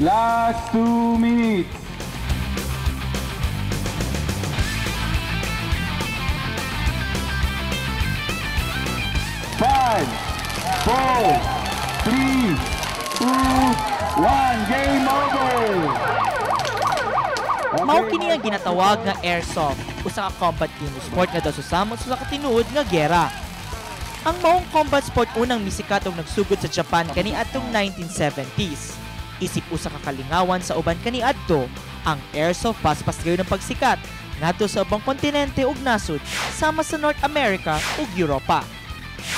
Last 2 minutes. 5, 4, 3, 2, 1. Game over! Mao kini ang ginatawag nga airsoft, usa ka combat game sport nga daw susamon sa katinuod nga gera. Ang maong combat sport unang misikat og nagsugod sa Japan kaniadtong 1970s. Isip usa ka kalingawan sa uban kaniadto, ang airsoft paspas gayon ng pagsikat ngadto sa ubang kontinente ug nasod sama sa North America ug Europa.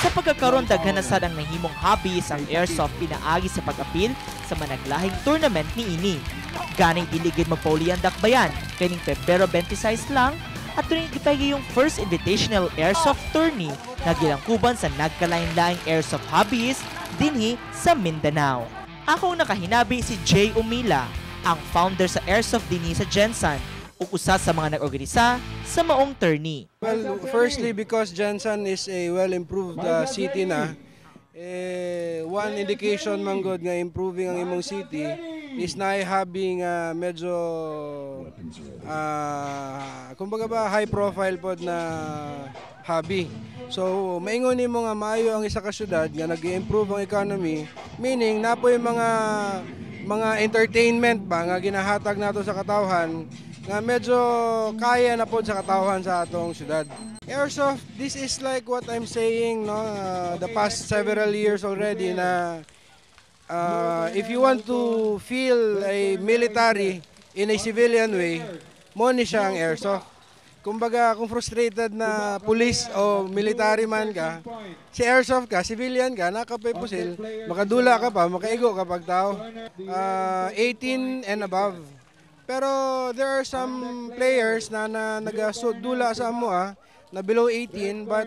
Sa pagkakaroon daghan na sad ang nahimong hobbies ang airsoft pinaagi sa pag-apil sa managlahing tournament niini. Ganay dili gid magpauli ang dakbayan kaning Pebrero 26 lang at turing gipay yung first invitational airsoft tourney na gilangkuban sa nagkalain-laing airsoft hobbies dinhi sa Mindanao. Ako nakahinabi si Jay Umila, ang founder sa airsoft dinhi sa Gensan ug usa sa mga nag-organisa sa maong tourney. Well, firstly because Gensan is a well-improved city na, one indication man god nga improving ang imong city is na having medyo kumbaga ba high profile pod na hobby. So maingon nimo nga maayo ang isa ka syudad nga nag-improve ang economy, meaning napoy mga entertainment ba nga ginahatag nato sa katawhan nga medyo kaya na pod sa katawhan sa atong syudad. Airsoft, this is like what I'm saying, no, the past several years already na if you want to feel a military in a civilian way, mo ni siya ang airsoft. Kumbaga, kung frustrated na police o military man ka, si airsoft ka, civilian ka, nakapay pusil, makadula ka pa, makaigo kapag tao. 18 and above. Pero there are some players na nagadula sa amoa na below 18, but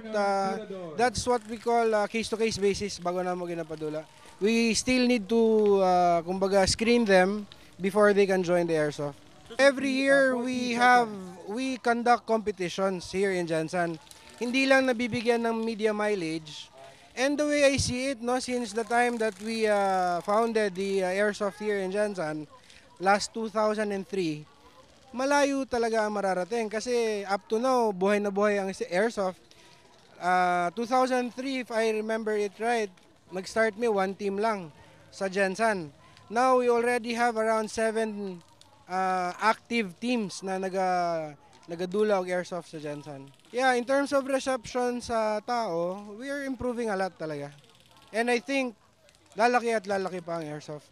that's what we call case-to-case basis bago na mo ginapadula. We still need to kumbaga screen them before they can join the airsoft. Every year we conduct competitions here in Gensan. Hindi lang nabibigyan ng media mileage. And the way I see it, no, since the time that we founded the airsoft here in Gensan, last 2003, malayo talaga ang mararating kasi up to now, buhay na buhay ang airsoft. 2003, if I remember it right, nag-start me one team lang sa Gensan. Now, we already have around 7 active teams na nagadula og airsoft sa Gensan. Yeah, in terms of reception sa tao, we are improving a lot talaga. And I think, lalaki at lalaki pa ang airsoft.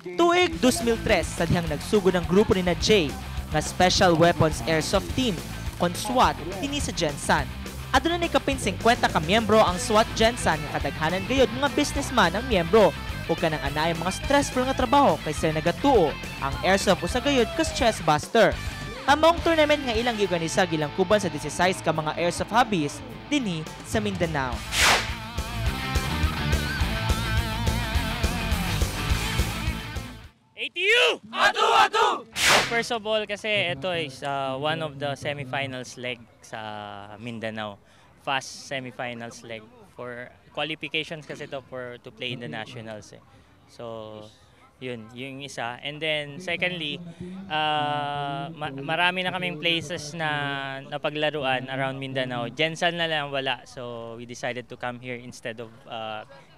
Tuig 2003 sadyang nagsugod ang grupo ni na Jay nga Special Weapons Airsoft Team kon SWAT dinhi sa Gensan. Aduna ni kapin 50 ka miyembro ang SWAT Gensan nga kadaghanan gayud mga businessman ang miyembro ug kanang anay mga stressful nga trabaho kaysa nagatuo ang airsoft usa gayud ka stress buster. Among tournament nga ilang giorganisa gilangkuban sa 16 ka mga airsoft hobbies dinhi sa Mindanao. ATU! Atu! First of all, kasi ito is one of the semifinals leg sa Mindanao. Fast semifinals leg. For qualifications kasi ito to play in the nationals. So, yun, yung isa. And then, secondly, marami na kaming places na napaglaruan around Mindanao. Gensan na lang wala. So, we decided to come here instead of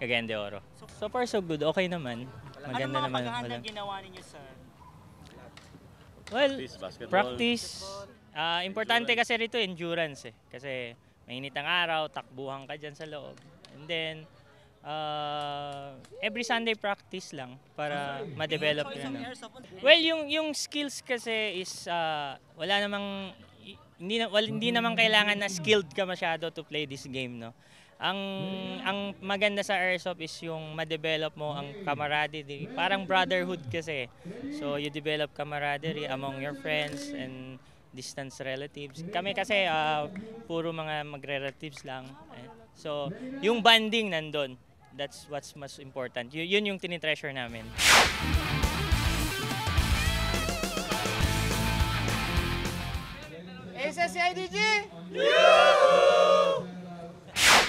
Cagayan de Oro. So far, so good. Okay naman. Maganda naman. Ano mga paghahandang ginawa ninyo, sir? Well, practice. Importante kasi rito, endurance eh. Kasi mainit ang araw, takbuhan ka dyan sa loob. And then, every Sunday practice lang para ma-develop yun. Well, yung skills kasi is wala namang hindi naman kailangan na skilled ka masyado to play this game, no. Ang maganda sa airsoft is yung ma-develop mo ang camaraderie, parang brotherhood kasi. So you develop camaraderie among your friends and distant relatives. Kami kasi puro mga magre-relatives lang. So yung bonding nandun. That's what's most important. Yun yung tinitreasure namin. SSCIDG!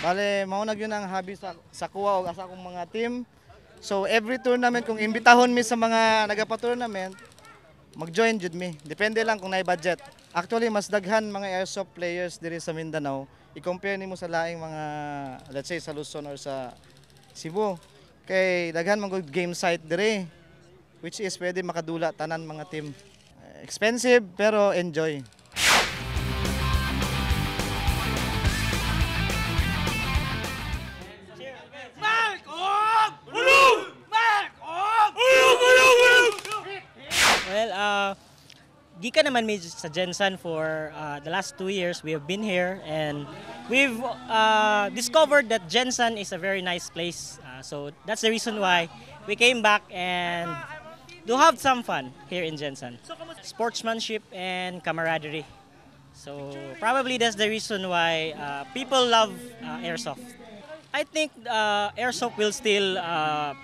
Bale, maunag yun ang hobby sa kuha o asa akong mga team. So every tournament kung imbitahon mi sa mga nagapa-tournament, mag-join jud mi. Depende lang kung naay budget. Actually mas daghan mga airsoft players diri sa Mindanao. I-compare nimo sa laing mga let's say sa Luzon or sa Cebu. Kay daghan man gud game site diri which is pwede makadula tanan mga team. Expensive pero enjoy. Well, gikan naman mi sa Gensan for the last 2 years. We have been here and we've discovered that Gensan is a very nice place. So that's the reason why we came back and to have some fun here in Gensan. Sportsmanship and camaraderie. So probably that's the reason why people love airsoft. I think airsoft will still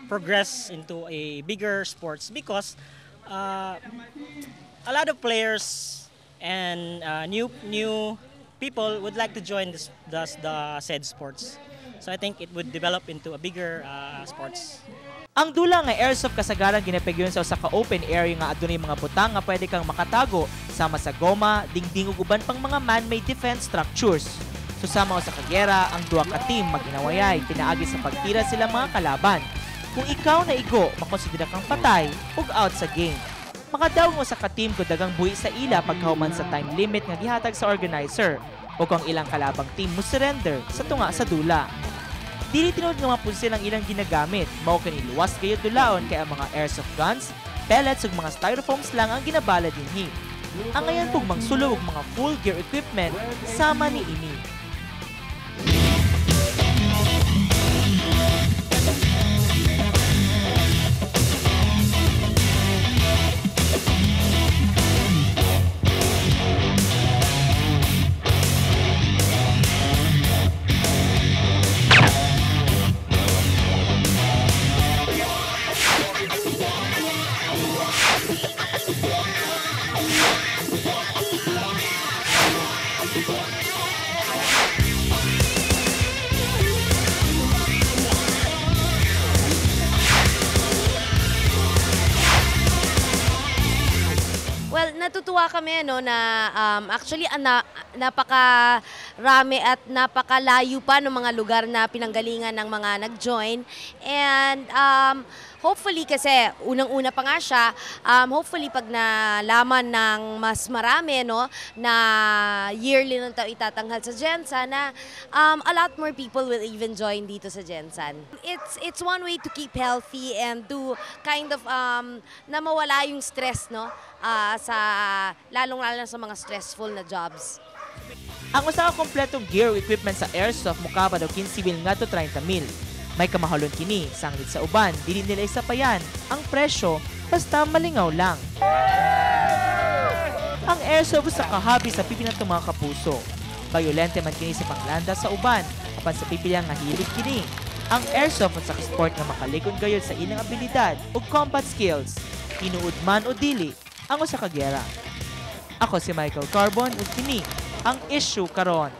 progress into a bigger sports because a lot of players and new people would like to join the said sports. So I think it would develop into a bigger sports. Ang dula nga airsoft kasagaran ginapigyon sa usa ka open area nga adunay mga butang nga pwede kang makatago sama sa goma, dingding ug uban pang mga man-made defense structures. Susama sa kagera, ang duha ka team maginawayay pinaagi sa pagtira sila mga kalaban. Kung ikaw na igo, makonsidera kang patay ug out sa game. Makadaw mo sa ka-team ko dagang buhi sa ila pagkahuman sa time limit nga gihatag sa organizer o kung ilang kalabang team mo surrender sa tunga sa dula. Dili tinuod nga mapunsil ang ilang ginagamit, mao kani luwas kayo dulaon kay ang mga airsoft guns, pellets ug mga styrofoams lang ang ginabala dinhi. Ang ngayon pug mangsulo og mga full gear equipment sama ni ini. Well, natutuwa kami na actually napakarami at napakalayo pa ng mga lugar na pinanggalingan ng mga nag-join. And hopefully kasi unang-una pa nga siya, hopefully pag nalaman ng mas marami na yearly nang itatanghal sa Gensan na a lot more people will even join dito sa Gensan. It's one way to keep healthy and to kind of na mawala yung stress sa lalong-lalo sa mga stressful na jobs. Ang usa ka kompletong gear equipment sa airsoft mukha pa daw 15,000 ngadto 30,000. May kamahalon kini, sanglit sa uban, dili nila isapayan ang presyo basta malingaw lang. Ang airsoft sa kahabi sa pipinatong mga kapuso. Bayolente man kini sa panglanda sa uban, apan sa pipilya nga hilig kini. Ang airsoft sa sport nga makalikod gayud sa ilang abilidad ug combat skills, tinuod man o dili, ang usa ka gera. Ako si Michael Carbon ug kini ang issue karon.